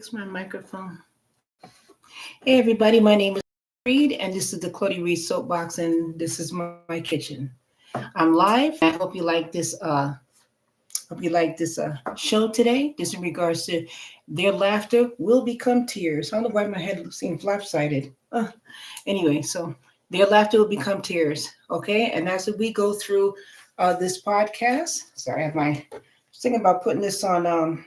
Fix my microphone. Hey everybody, my name is Reed, and this is the Claudia Reid Soapbox, and this is my kitchen. I'm live. I hope you like this show today. This in regards to their laughter will become tears. I don't know why my head seems lopsided. Anyway, so their laughter will become tears. Okay, and as we go through this podcast, sorry, I have my I was thinking about putting this on.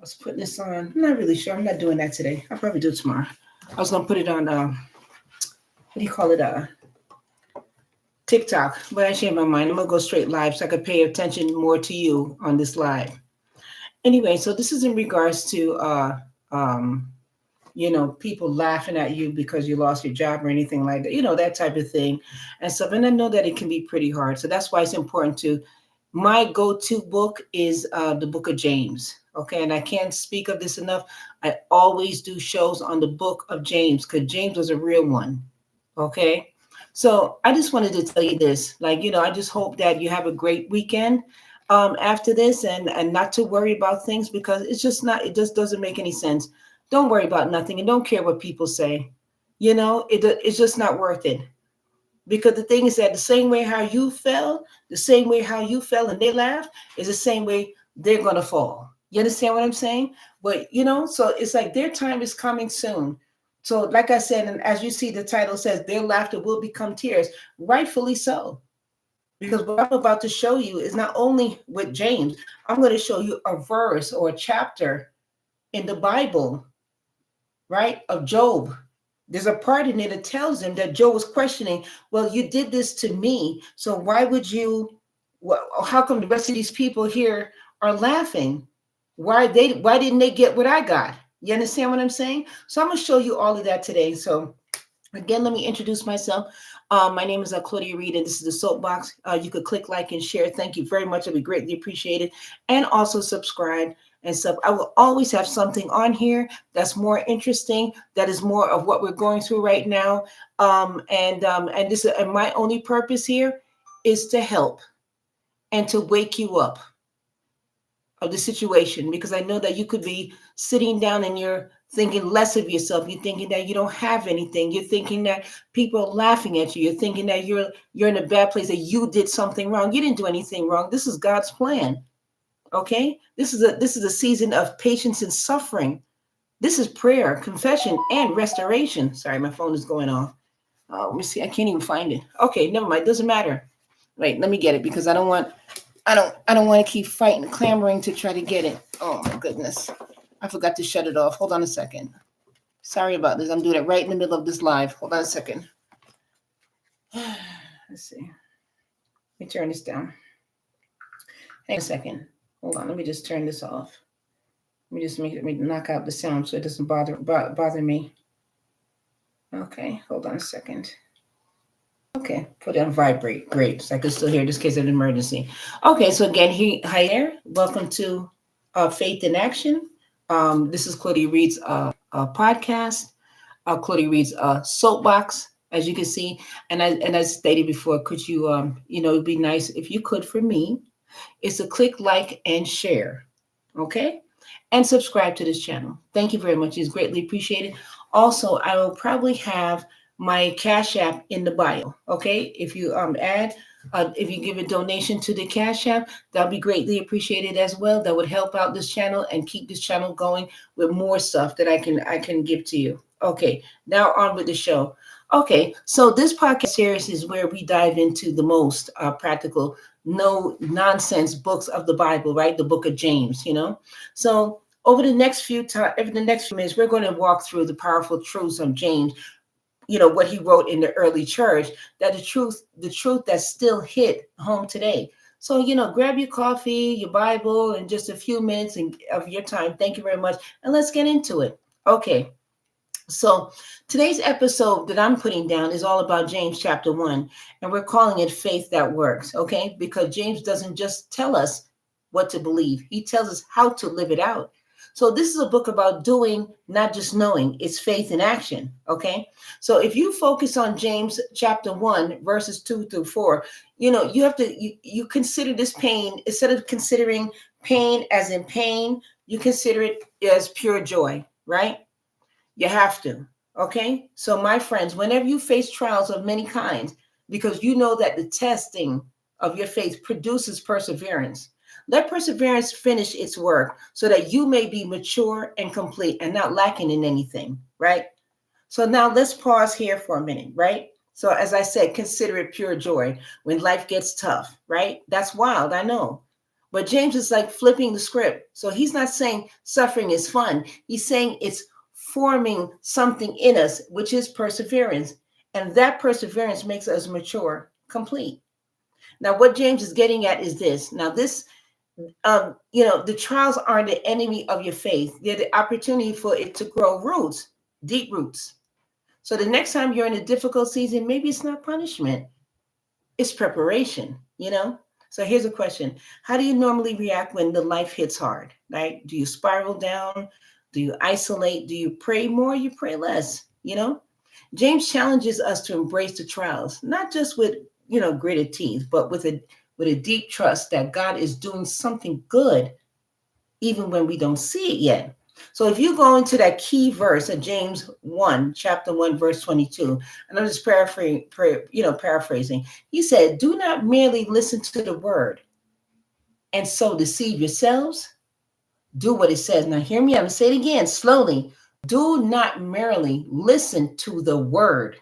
I was putting this on. I'm not really sure. I'm not doing that today. I'll probably do it tomorrow. I was gonna put it on. What do you call it? TikTok. But I changed my mind. I'm gonna go straight live so I could pay attention more to you on this live. Anyway, so this is in regards to people laughing at you because you lost your job or anything like that. That type of thing, and stuff. And I know that it can be pretty hard. So that's why it's important to. My go-to book is the book of James. Okay, and I can't speak of this enough. I always do shows on the book of James because James was a real one. Okay, so I just wanted to tell you this. I just hope that you have a great weekend after this, and not to worry about things because it's just not. It just doesn't make any sense. Don't worry about nothing and don't care what people say. It's just not worth it. Because the thing is that the same way how you fell, and they laughed is the same way they're going to fall. You understand what I'm saying? But, so it's like their time is coming soon. So like I said, and as you see, the title says their laughter will become tears, rightfully so. Because what I'm about to show you is not only with James, I'm going to show you a verse or a chapter in the Bible, right, of Job. There's a part in it that tells him that Job was questioning, well, you did this to me. So why would you, how come the rest of these people here are laughing? Why didn't they get what I got? You understand what I'm saying? So I'm going to show you all of that today. So again, let me introduce myself. My name is Claudia Reid, and this is the Soapbox. You could click like and share. Thank you very much. It'll be greatly appreciated. And also subscribe and stuff. I will always have something on here that's more interesting, that is more of what we're going through right now. And my only purpose here is to help and to wake you up of the situation, because I know that you could be sitting down and you're thinking less of yourself. You're thinking that you don't have anything. You're thinking that people are laughing at you. You're thinking that you're in a bad place, that you did something wrong. You didn't do anything wrong. This is God's plan. Okay, this is a season of patience and suffering. This is prayer, confession, and restoration. Sorry, my phone is going off. Let me see. I can't even find it. Okay, never mind. Doesn't matter. Wait, let me get it because I don't want to keep fighting, clamoring to try to get it. Oh my goodness, I forgot to shut it off. Hold on a second. Sorry about this. I'm doing it right in the middle of this live. Hold on a second. Let's see. Let me turn this down. Hang on a second. Hold on, let me just turn this off. Let me knock out the sound so it doesn't bother me. Okay, hold on a second. Okay, put it on vibrate. Great, so I can still hear this case of an emergency. Okay, so again, hi there. Welcome to Faith in Action. This is Claudia Reid's podcast. Claudia Reid's Soapbox, as you can see. And as stated before, could you, it'd be nice if you could for me. Is to click like and share, okay? And subscribe to this channel. Thank you very much. It's greatly appreciated. Also, I will probably have my Cash App in the bio, okay? If you if you give a donation to the Cash App, that'll be greatly appreciated as well. That would help out this channel and keep this channel going with more stuff that I can give to you. Okay, now on with the show. Okay, so this podcast series is where we dive into the most practical, no nonsense books of the Bible, right? The book of James, So over the next few minutes, we're going to walk through the powerful truths of James, what he wrote in the early church, that the truth that still hit home today. So, grab your coffee, your Bible, and just a few minutes of your time. Thank you very much. And let's get into it. Okay. So today's episode that I'm putting down is all about James chapter 1, and we're calling it Faith That Works, okay? Because James doesn't just tell us what to believe. He tells us how to live it out. So this is a book about doing, not just knowing. It's faith in action, okay? So if you focus on James chapter 1, verses 2 through 4, you have to, you consider this pain, instead of considering pain as in pain, you consider it as pure joy, right? You have to. Okay. So, my friends, whenever you face trials of many kinds, because you know that the testing of your faith produces perseverance, let perseverance finish its work so that you may be mature and complete and not lacking in anything, right? So, now let's pause here for a minute, right? So, as I said, consider it pure joy when life gets tough, right? That's wild, I know. But James is like flipping the script. So he's not saying suffering is fun. He's saying it's forming something in us, which is perseverance. And that perseverance makes us mature, complete. Now, what James is getting at is this. Now, this, the trials aren't the enemy of your faith. They're the opportunity for it to grow roots, deep roots. So the next time you're in a difficult season, maybe it's not punishment, it's preparation. So here's a question. How do you normally react when the life hits hard, right? Do you spiral down? Do you isolate? Do you pray more? You pray less? James challenges us to embrace the trials, not just with, gritted teeth, but with a deep trust that God is doing something good even when we don't see it yet. So if you go into that key verse of James 1, chapter 1, verse 22, and I'm just paraphrasing, he said, do not merely listen to the word and so deceive yourselves. Do what it says. Now hear me, I'm going to say it again slowly. Do not merely listen to the word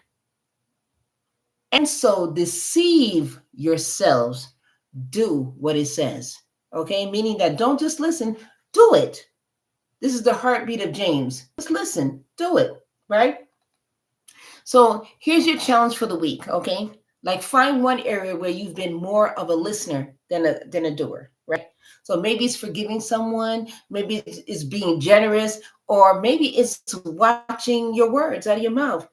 and so deceive yourselves. Do what it says. Okay, meaning that don't just listen, do it. This is the heartbeat of James. Just listen, do it, right? So here's your challenge for the week, okay? Like find one area where you've been more of a listener than a doer, right? So maybe it's forgiving someone, maybe it's being generous, or maybe it's watching your words out of your mouth.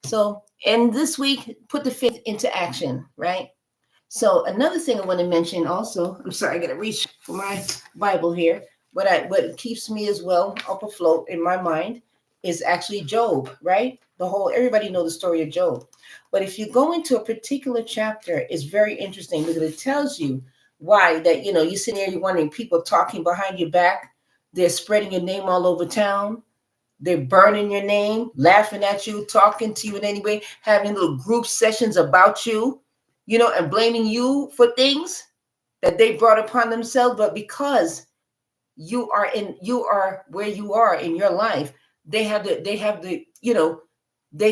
So, and this week, put the faith into action, right? So another thing I want to mention also, I'm sorry, I got to reach for my Bible here. What keeps me as well up afloat in my mind is actually Job, right? Everybody know the story of Job. But if you go into a particular chapter, it's very interesting because it tells you why that, you sit there, you're wondering people talking behind your back, they're spreading your name all over town. They're burning your name, laughing at you, talking to you in any way, having little group sessions about you, and blaming you for things that they brought upon themselves. But because you are where you are in your life, they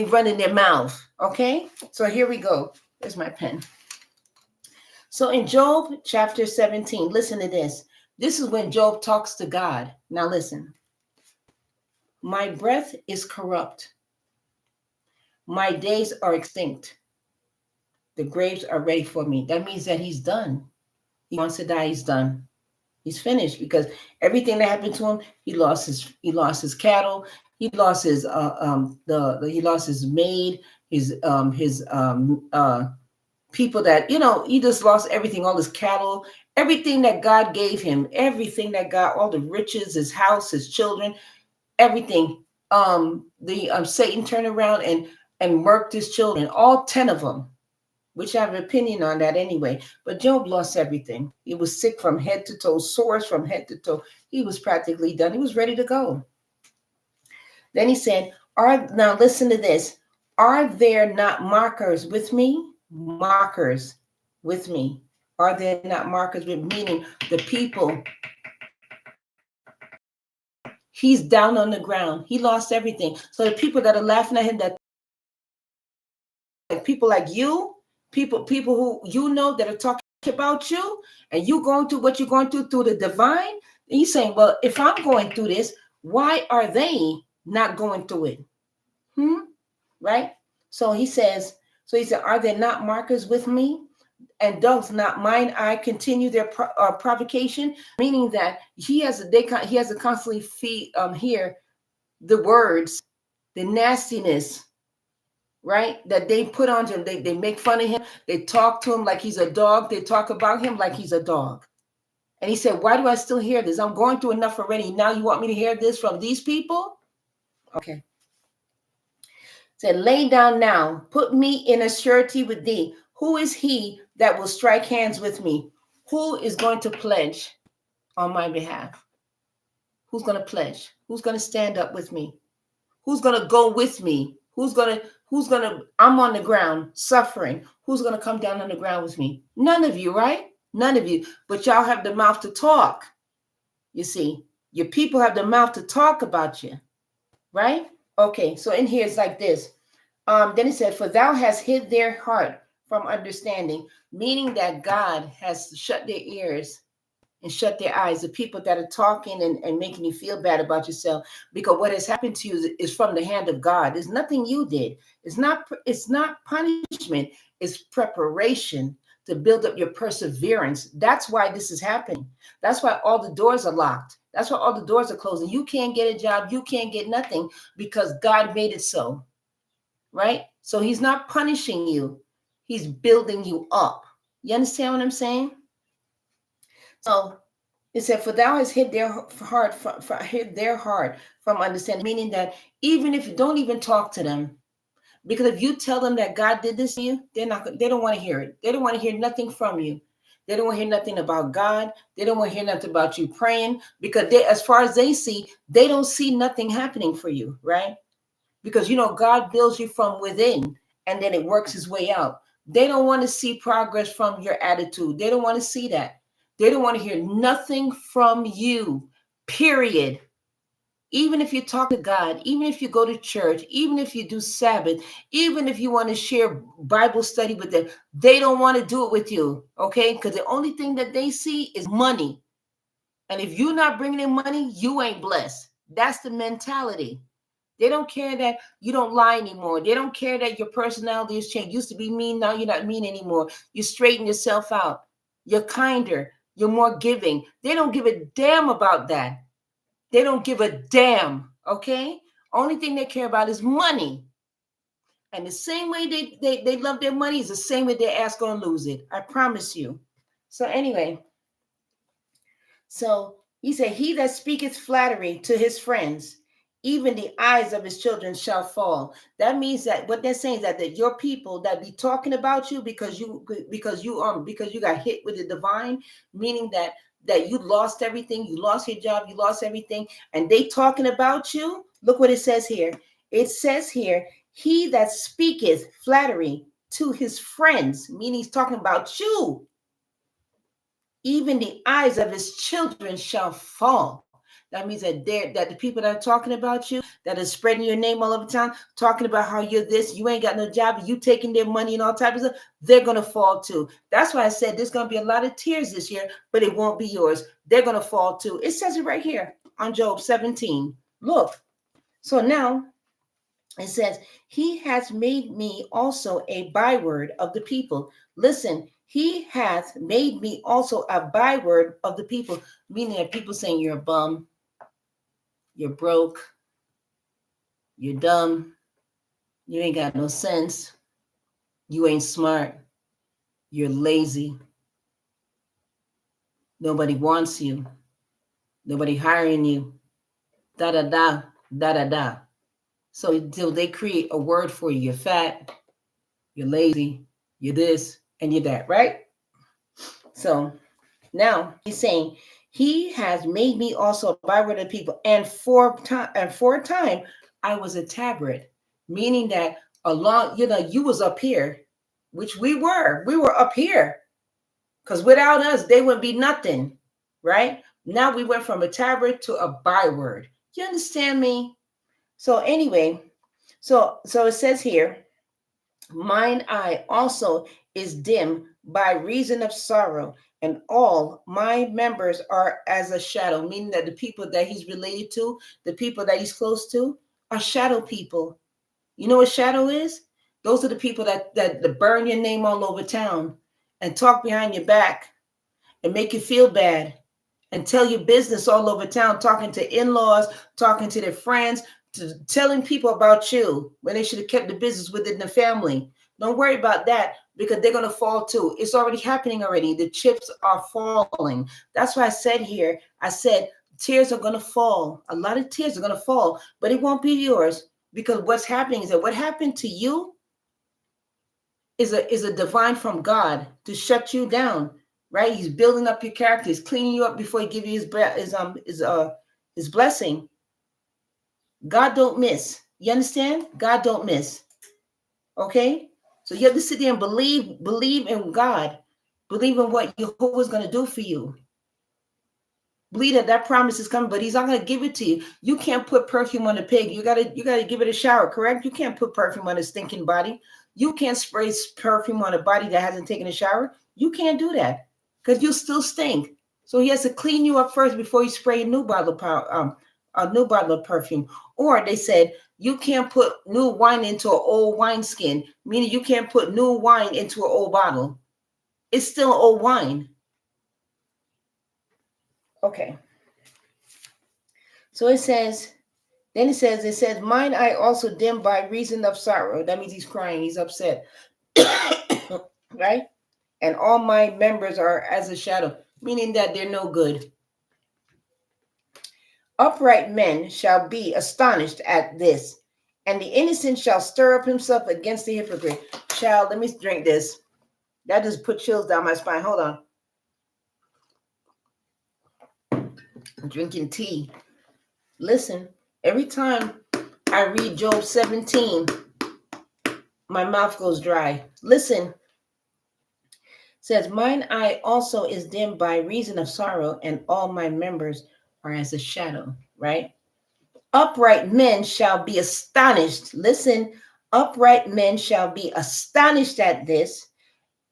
run in their mouth. Okay. So here we go. There's my pen. So in Job chapter 17, listen to this. This is when Job talks to God. Now listen. My breath is corrupt. My days are extinct. The graves are ready for me. That means that he's done. He wants to die. He's done. He's finished because everything that happened to him, he lost his cattle. He lost his he lost his maid, his people that, he just lost everything, all his cattle, everything that God gave him, everything that God, all the riches, his house, his children, everything. Satan turned around and murked his children, all 10 of them, which I have an opinion on that anyway. But Job lost everything. He was sick from head to toe, sores from head to toe. He was practically done. He was ready to go. Then he said, now listen to this. Are there not markers with me? Markers with me. Are there not markers with me? Meaning the people. He's down on the ground. He lost everything. So the people that are laughing at him, that people like you, people who that are talking about you, and you going through what you're going through the divine, and he's saying, well, if I'm going through this, why are they not going through it? Right? So he said, are there not markers with me? And does not mine eye continue their provocation? Meaning that he has to constantly hear the words, the nastiness, right? That they put on him. They make fun of him. They talk to him like he's a dog. They talk about him like he's a dog. And he said, why do I still hear this? I'm going through enough already. Now you want me to hear this from these people? Okay. Said, lay down now, put me in a surety with thee. Who is he that will strike hands with me? Who is going to pledge on my behalf? Who's going to pledge? Who's going to stand up with me? Who's going to go with me? Who's going to, I'm on the ground suffering. Who's going to come down on the ground with me? None of you, right? None of you. But y'all have the mouth to talk. You see, your people have the mouth to talk about you, right? Okay, so in here it's like this. Then it said, for thou hast hid their heart from understanding, meaning that God has shut their ears and shut their eyes, the people that are talking and making you feel bad about yourself, because what has happened to you is from the hand of God. It's nothing you did. It's not punishment. It's preparation to build up your perseverance. That's why this is happening. That's why all the doors are locked. That's why all the doors are closing. You can't get a job. You can't get nothing because God made it so, right? So he's not punishing you. He's building you up. You understand what I'm saying? So it said, for thou hast hid their heart from understanding, meaning that even if you don't even talk to them, because if you tell them that God did this to you, they don't want to hear it. They don't want to hear nothing from you. They don't want to hear nothing about God. They don't want to hear nothing about you praying, because as far as they see, they don't see nothing happening for you, right? Because God builds you from within and then it works its way out. They don't want to see progress from your attitude. They don't want to see that. They don't want to hear nothing from you, period. Even if you talk to God, even if you go to church, even if you do Sabbath, even if you want to share Bible study with them, they don't want to do it with you, okay? Because the only thing that they see is money. And if you're not bringing in money, you ain't blessed. That's the mentality. They don't care that you don't lie anymore. They don't care that your personality has changed. You used to be mean, now you're not mean anymore. You straighten yourself out. You're kinder. You're more giving. They don't give a damn about that. They don't give a damn, okay? Only thing they care about is money. And the same way they love their money is the same way their ass gonna lose it. I promise you. So anyway, so he said, he that speaketh flattery to his friends, even the eyes of his children shall fall. That means that what they're saying is that your people that be talking about you because you got hit with the divine, meaning that you lost everything, you lost your job, you lost everything, and they talking about you. Look what it says here. It says here, he that speaketh flattery to his friends, meaning he's talking about you, even the eyes of his children shall fall. That means that the people that are talking about you, that are spreading your name all over town, talking about how you're this, you ain't got no job, you taking their money and all types of stuff, they're going to fall too. That's why I said there's going to be a lot of tears this year, but it won't be yours. They're going to fall too. It says it right here on Job 17. Look. So now it says, he has made me also a byword of the people. Listen, he hath made me also a byword of the people, meaning that people saying you're a bum, you're broke, you're dumb, you ain't got no sense, you ain't smart, you're lazy, nobody wants you, nobody hiring you, da da da da da da. So until they create a word for you, you're fat, you're lazy, you're this, and you're that, right? So now he's saying, he has made me also a byword of people, and for a time I was a tabret, meaning that you was up here, which we were up here, because without us they wouldn't be nothing, right? Now we went from a tabret to a byword. You understand me? So anyway, so it says here, mine eye also is dim by reason of sorrow, and all my members are as a shadow, meaning that the people that he's related to, the people that he's close to, are shadow people. You know what shadow is? Those are the people that burn your name all over town and talk behind your back and make you feel bad and tell your business all over town, talking to in-laws, talking to their friends, telling people about you when they should have kept the business within the family. Don't worry about that, because they're going to fall too. It's already happening already. The chips are falling. That's why I said here, I said tears are going to fall. A lot of tears are going to fall, but it won't be yours, because what's happening is that what happened to you is a divine from God to shut you down, right? He's building up your character. He's cleaning you up before he gives you his This blessing, God don't miss. You understand? God don't miss. Okay? So you have to sit there and believe in God. Believe in what Jehovah's going to do for you. Believe that promise is coming, but he's not going to give it to you. You can't put perfume on a pig. You gotta give it a shower, correct? You can't put perfume on a stinking body. You can't spray perfume on a body that hasn't taken a shower. You can't do that because you still stink. So he has to clean you up first before you spray a new bottle of perfume. Or they said you can't put new wine into an old wineskin, meaning you can't put new wine into an old bottle. It's still old wine. Okay. So it says, mine eye also dim by reason of sorrow. That means he's crying, he's upset. Right? And all my members are as a shadow, meaning that they're no good. Upright men shall be astonished at this, and the innocent shall stir up himself against the hypocrite. Let me drink this. That just put chills down my spine. Hold on. I'm drinking tea. Listen, every time I read Job 17, my mouth goes dry. Listen. It says, mine eye also is dim by reason of sorrow, and all my members are as a shadow, right? Upright men shall be astonished. Listen, upright men shall be astonished at this,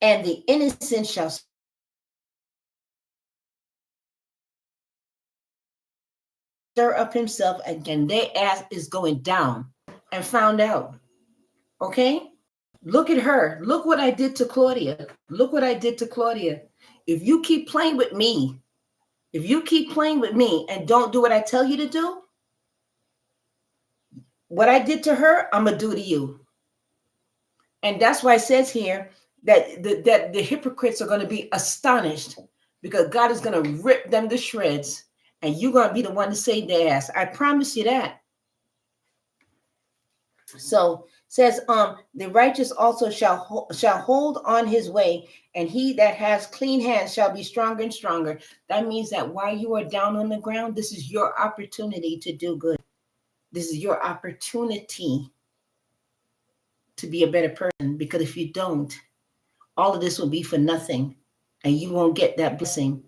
and the innocent shall stir up himself again. Their ass is going down and found out. Okay? Look at her. Look what I did to Claudia. Look what I did to Claudia. If you keep playing with me, and don't do what I tell you to do, what I did to her, I'm going to do to you. And that's why it says here that the hypocrites are going to be astonished because God is going to rip them to shreds, and you're going to be the one to save their ass. I promise you that. So says, the righteous also shall hold on his way, and he that has clean hands shall be stronger and stronger. That means that while you are down on the ground, this is your opportunity to do good. This is your opportunity to be a better person, because if you don't, all of this will be for nothing, and you won't get that blessing.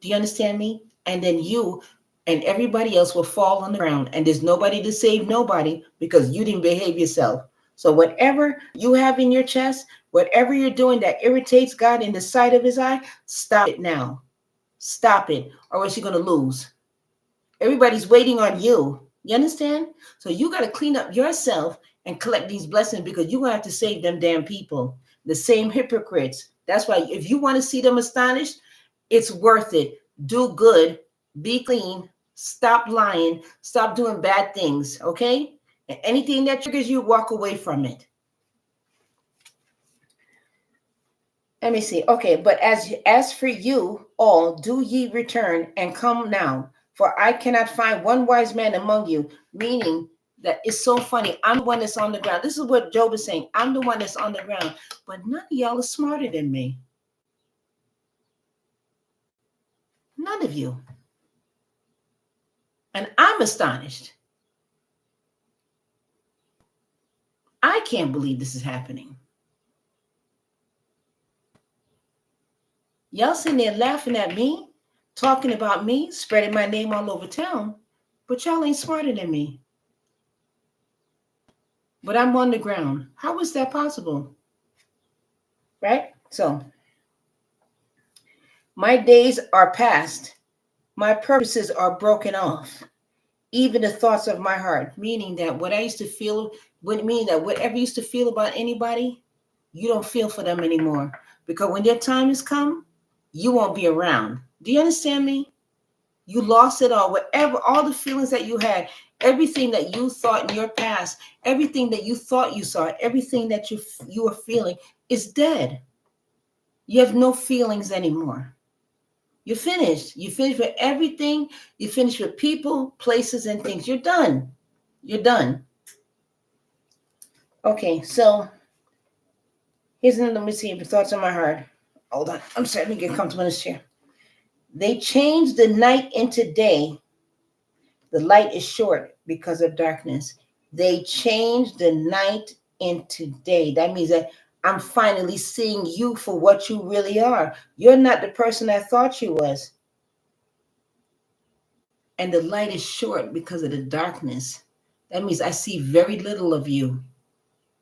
Do you understand me? And then you and everybody else will fall on the ground, and there's nobody to save nobody because you didn't behave yourself. So whatever you have in your chest, whatever you're doing that irritates God in the sight of his eye, stop it now. Stop it, or else you're going to lose. Everybody's waiting on you. You understand? So you got to clean up yourself and collect these blessings, because you're going to have to save them damn people, the same hypocrites. That's why if you want to see them astonished, it's worth it. Do good, be clean, stop lying, stop doing bad things, okay? And anything that triggers you, walk away from it. Let me see. Okay, but as for you all, do ye return and come now, for I cannot find one wise man among you. Meaning that it's so funny. I'm the one that's on the ground. This is what Job is saying. I'm the one that's on the ground, but none of y'all are smarter than me. None of you. And I'm astonished. I can't believe this is happening. Y'all sitting there laughing at me, talking about me, spreading my name all over town, but y'all ain't smarter than me. But I'm on the ground. How is that possible? Right? So, my days are past. My purposes are broken off. Even the thoughts of my heart, meaning that what I used to feel, would mean that whatever you used to feel about anybody, you don't feel for them anymore. Because when their time has come, you won't be around. Do you understand me? You lost it all. Whatever, all the feelings that you had, everything that you thought in your past, everything that you thought you saw, everything that you were feeling is dead. You have no feelings anymore. You're finished. You finished with everything. You finished with people, places, and things. You're done. You're done. Okay, so here's another, let me see, the thoughts on my heart. Hold on. I'm sorry, let me get comfortable in this chair. They changed the night into day The light is short because of darkness. They change the night into day. That means that I'm finally seeing you for what you really are. You're not the person I thought you was. And the light is short because of the darkness. That means I see very little of you.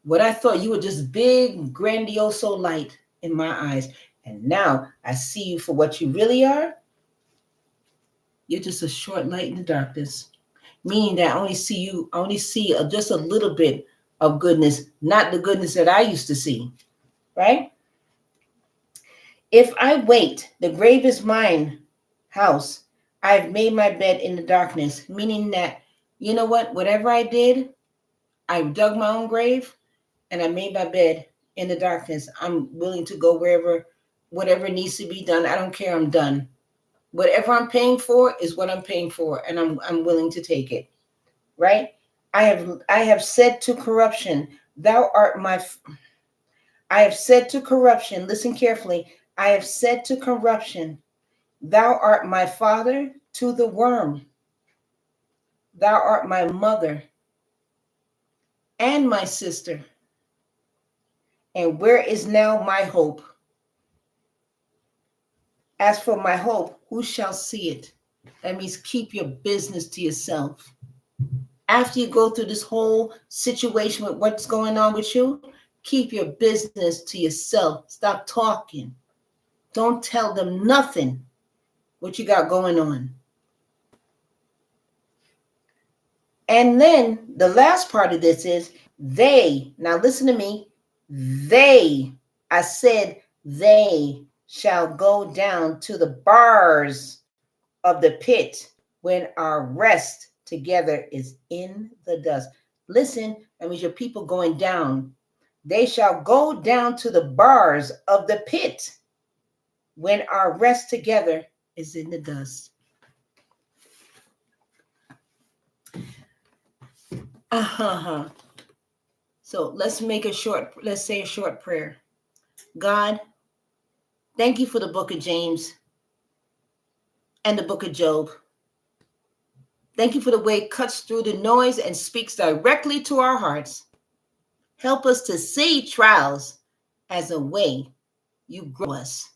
What I thought you were just big, grandiose light in my eyes. And now I see you for what you really are. You're just a short light in the darkness. Meaning that I only see just a little bit of goodness, not the goodness that I used to see, right? If I wait, the grave is mine house. I've made my bed in the darkness, meaning that, you know what, whatever I did, I dug my own grave and I made my bed in the darkness. I'm willing to go whatever needs to be done. I don't care, I'm done. Whatever I'm paying for is what I'm paying for, and I'm willing to take it. Right? I have said to corruption, thou art my I have said to corruption, listen carefully. I have said to corruption, thou art my father, to the worm. Thou art my mother and my sister. And where is now my hope? As for my hope, who shall see it? That means keep your business to yourself. After you go through this whole situation with what's going on with you, keep your business to yourself. Stop talking. Don't tell them nothing what you got going on. And then the last part of this is they, now listen to me, I said they shall go down to the bars of the pit when our rest together is in the dust. Listen, that means your people going down. They shall go down to the bars of the pit when our rest together is in the dust. So let's say a short prayer. God, thank you for the book of James and the book of Job. Thank you for the way it cuts through the noise and speaks directly to our hearts. Help us to see trials as a way you grow us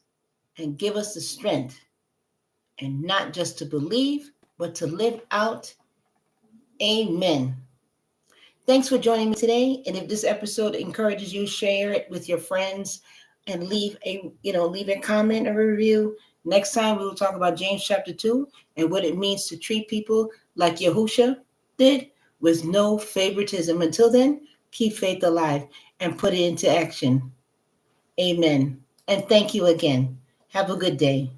and give us the strength, and not just to believe, but to live out. Amen. Thanks for joining me today. And if this episode encourages you, share it with your friends and leave a comment or review. Next time we will talk about James chapter 2 and what it means to treat people like Yahusha did, with no favoritism. Until then, keep faith alive and put it into action. Amen. And thank you again. Have a good day.